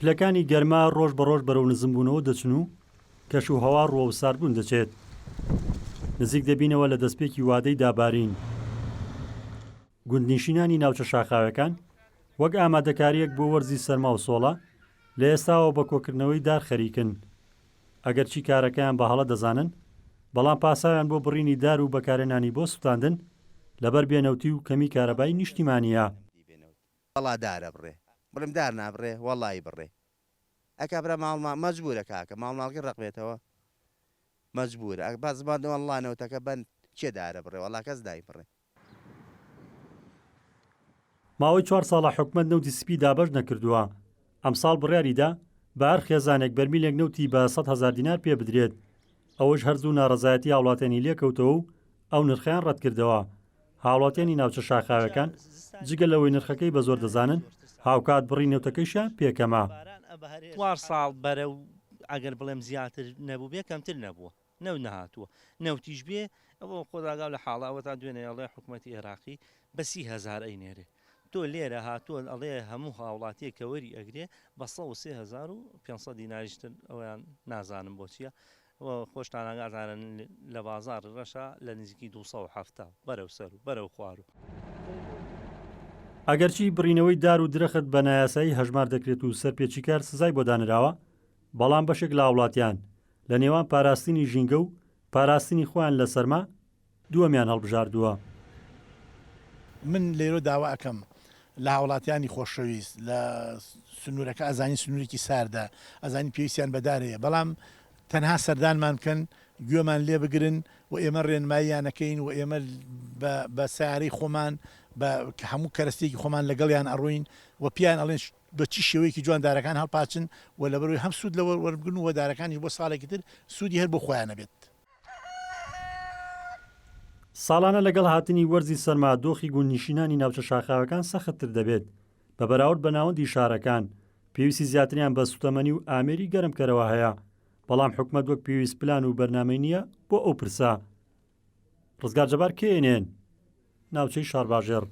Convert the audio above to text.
پلەکانی گەرما ڕۆژ بە ڕۆژ بەرەو نزمبوونەوە دەچن و کەش و هەوا ڕوەوساردبوون دەچێت. نزیک دەبینەوە لە دەستپێکی وادەی دابارین. گوندنشینانی ناوچە شاخاوەکان وەک ئامادەکاریەک بۆ وەرزی سەرما و سۆڵە لە ئێستاوە بە کۆکردنەوەی دار خەریکن. ئەگەرچی کارەکەیان بە هەڵە دەزانن، بەڵام پاساویان بۆ بڕینی دار و بەکارهێنانی بۆ سوتاندن لەبەر بێنەوتی و کەمی کارەبای نیشتیمانیە. وەڵا دارە بڕێ بڵم دار نابڕێ وەڵی بڕێ ئەکا برە ماڵما مەجبورە کاکە ماڵناڵکی ڕقبێتەوە مەجبورە با زمان وەڵانەوتەکە بەن چێ دارە بڕێ وەڵا کەس دای بڕێ. ماوەی 4 ساڵە حکومەت نەوتی سپی دابەش نەکردووە. ئەمساڵ بڕیاریدا بە هەر خێزانێک بەرمیلێک نەوتی بە 100,000 دینار پێ بدرێت. ئەوەش هەرزوو ناڕەزایەتی هاوڵاتیانی لێکەوتەوە و ئەو نرخیان ڕەتکردەوە. هاوڵاتیانی ناوچە شاخاوەکان جگە لەوەی نرخەکەی بە زۆر دەزانن، هاوکات بڕی نێوتەکەیشیان پێکەمە. 4 ساڵ بەرە و ئەگەر بڵێم زیاتر نەبوو بێ کەمتر نەبووە نەو نەهاتووە نەوتیش بێ ئەوە خۆداگاو لە حاڵاوە تا دوێنێ ئەڵێ حکوومەتی عێراقی بە 30,000 ئەینێرێ تۆ لێرە هاتووە ئەڵێ هەموو هاوڵاتیە کەوەری ئەگرێ بە 103,500 دیناریشتر ئەویان نازانم بۆ چییە خۆشتان ئاگاتانن لە بازار ڕەشە لە نزیکی 270 بەرەو سەر و بەرەو خوار و ئەگەرچی بڕینەوەی دار و درەخت بە نایاسایی هەژمار دەکرێت و سەرپێچی کار سزای بۆ دانراوە، بەڵام بەشێک لە هاوڵاتیان لە نێوان پاراستنی ژینگە و پاراستنی خۆیان لە سەرما دووەمیان هەڵبژاردووە. من لێرە داوا ئەەکەم لە هاوڵاتیانی خۆشەویست لە سنوورەکە ئەزانی سنوورێکی ساردا ئەزانی پێویستیان بەدارەیە، بەڵام تەنها سەردانمان بکەن گوێمان لێ بگرن و ئێمە ڕێنماییانەکەین و ئێمە بە سیارەی خۆمان کە هەموو کەرەستێکی خۆمان لەگەڵیان ئەڕوین و پیان ئەڵێن بە چی شێوەیەکی جواندارەکان هەڵپاچن و لەبەروی هەم سوود لەوە وەربگرن و دارەکانی بۆ ساڵێکی تر سوودی هەر بۆ خۆیانە بێت. ساڵانە لەگەڵ هاتنی وەرزی سەرما دۆخی گوندنشینانی ناوچە شاخاوەکان سەختتر دەبێت بە بەراورد بە ناوەندی شارەکان. پێویستی زیاتریان بە سوتەمەنی و ئامێری گەرمکەرەوە هەیە، بەڵام حکومەت وەک پێویست پلان و بەرنامەی نییە بۆ ئەو پرسە. ڕزگار جەبار کێنێن ناوچەی شارباژێر.